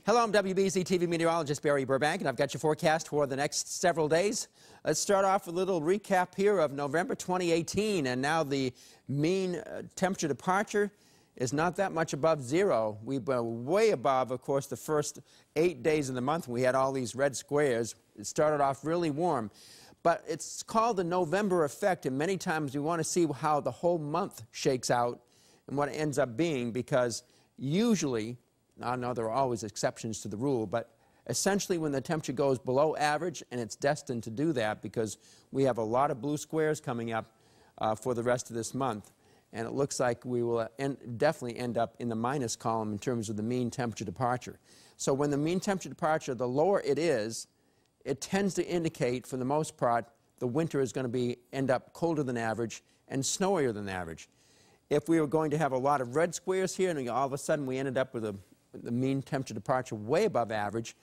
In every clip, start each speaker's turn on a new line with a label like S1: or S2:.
S1: Hello, I'm wbz-tv meteorologist Barry Burbank, and I've got your forecast for the next several days. Let's start off with a little recap here of November 2018, and now the mean temperature departure is not that much above zero. We were way above, of course, the first 8 days of the month. We had all these red squares. It started off really warm, but it's called the November effect, and many times we want to see how the whole month shakes out and what it ends up being, because usually, I know there are always exceptions to the rule, but essentially when the temperature goes below average, and it's destined to do that because we have a lot of blue squares coming up for the rest of this month, and it looks like we will definitely end up in the minus column in terms of the mean temperature departure. So when the mean temperature departure, the lower it is, it tends to indicate, for the most part, the winter is going to end up colder than average and snowier than average. If we were going to have a lot of red squares here and all of a sudden we ended up with the mean temperature departure way above average,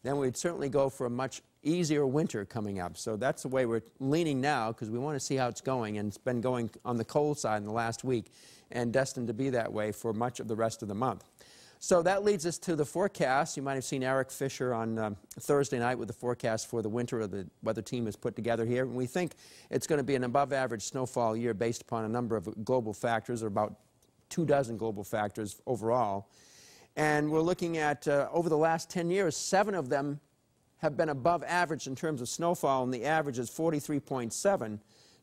S1: then we'd certainly go for a much easier winter coming up. So that's the way we're leaning now, because we want to see how it's going, and it's been going on the cold side in the last week and destined to be that way for much of the rest of the month. So that leads us to the forecast. You might have seen Eric Fisher on Thursday night with the forecast for the winter the weather team has put together here. And we think it's going to be an above average snowfall year based upon a number of global factors, or about 24 global factors overall. And we're looking at, over the last 10 years, 7 of them have been above average in terms of snowfall, and the average is 43.7.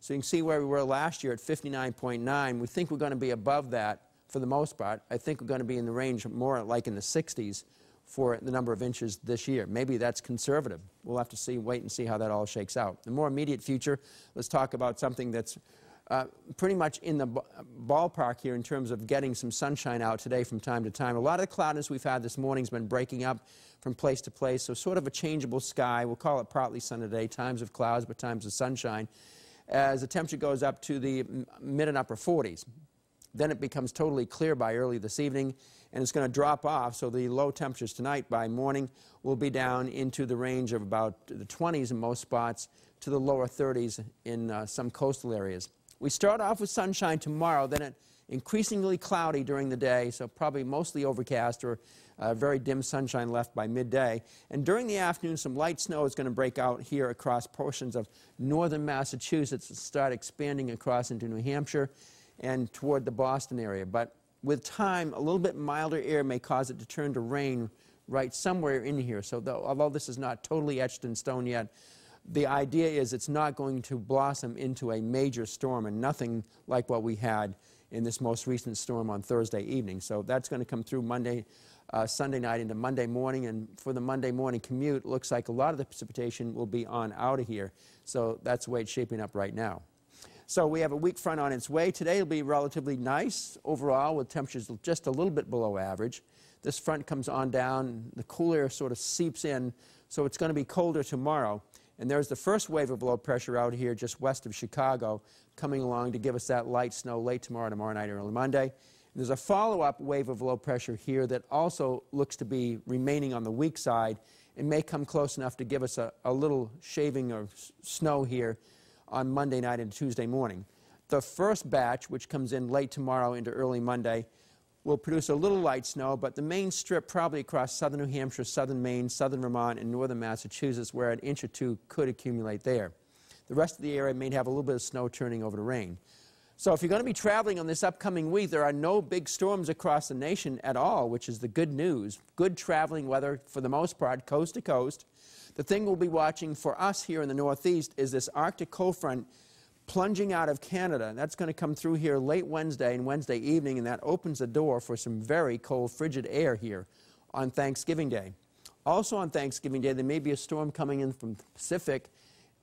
S1: So you can see where we were last year at 59.9. We think we're going to be above that for the most part. I think we're going to be in the range more like in the 60s for the number of inches this year. Maybe that's conservative. We'll have to wait and see how that all shakes out. The more immediate future, let's talk about something that's pretty much in the ballpark here in terms of getting some sunshine out today from time to time. A lot of the cloudiness we've had this morning has been breaking up from place to place, so sort of a changeable sky. We'll call it partly sunny today, times of clouds, but times of sunshine, as the temperature goes up to the mid and upper 40s. Then it becomes totally clear by early this evening, and it's going to drop off, so the low temperatures tonight by morning will be down into the range of about the 20s in most spots to the lower 30s in some coastal areas. We start off with sunshine tomorrow, then it increasingly cloudy during the day, so probably mostly overcast or very dim sunshine left by midday. And during the afternoon, some light snow is going to break out here across portions of northern Massachusetts and start expanding across into New Hampshire and toward the Boston area. But with time, a little bit milder air may cause it to turn to rain right somewhere in here. So although this is not totally etched in stone yet, the idea is it's not going to blossom into a major storm, and nothing like what we had in this most recent storm on Thursday evening. So that's going to come through Sunday night into Monday morning, and for the Monday morning commute, it looks like a lot of the precipitation will be on out of here. So that's the way it's shaping up right now. So we have a weak front on its way. Today will be relatively nice overall, with temperatures just a little bit below average. This front comes on down, the cool air sort of seeps in, so it's going to be colder tomorrow. And there's the first wave of low pressure out here just west of Chicago coming along to give us that light snow late tomorrow night, early Monday. And there's a follow-up wave of low pressure here that also looks to be remaining on the weak side and may come close enough to give us a little shaving of snow here on Monday night and Tuesday morning. The first batch, which comes in late tomorrow into early Monday, will produce a little light snow, but the main strip probably across southern New Hampshire, southern Maine, southern Vermont, and northern Massachusetts, where an inch or two could accumulate there. The rest of the area may have a little bit of snow turning over to rain. So if you're going to be traveling on this upcoming week, there are no big storms across the nation at all, which is the good news. Good traveling weather for the most part, coast to coast. The thing we'll be watching for us here in the Northeast is this Arctic cold front plunging out of Canada. That's going to come through here late Wednesday and Wednesday evening, and that opens the door for some very cold, frigid air here on Thanksgiving Day. Also on Thanksgiving Day, there may be a storm coming in from the Pacific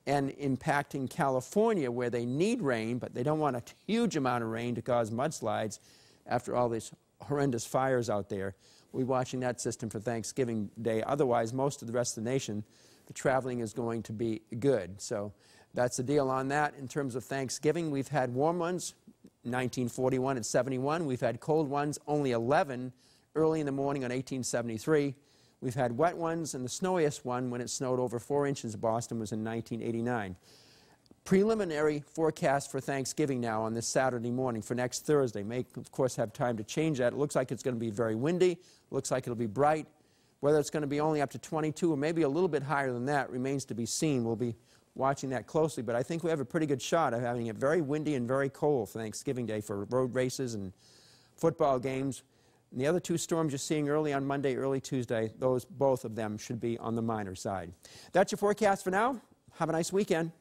S1: and impacting California, where they need rain, but they don't want a huge amount of rain to cause mudslides after all these horrendous fires out there. We'll be watching that system for Thanksgiving Day. Otherwise, most of the rest of the nation, the traveling is going to be good. So that's the deal on that. In terms of Thanksgiving, we've had warm ones, 1941 and 71. We've had cold ones, only 11 early in the morning on 1873. We've had wet ones, and the snowiest one when it snowed over 4 inches in Boston was in 1989. Preliminary forecast for Thanksgiving now on this Saturday morning for next Thursday. May, of course, have time to change that. It looks like it's going to be very windy. Looks like it'll be bright. Whether it's going to be only up to 22 or maybe a little bit higher than that remains to be seen. We'll be watching that closely, but I think we have a pretty good shot of having it very windy and very cold Thanksgiving Day for road races and football games. And the other two storms you're seeing early on Monday, early Tuesday, both of them should be on the minor side. That's your forecast for now. Have a nice weekend.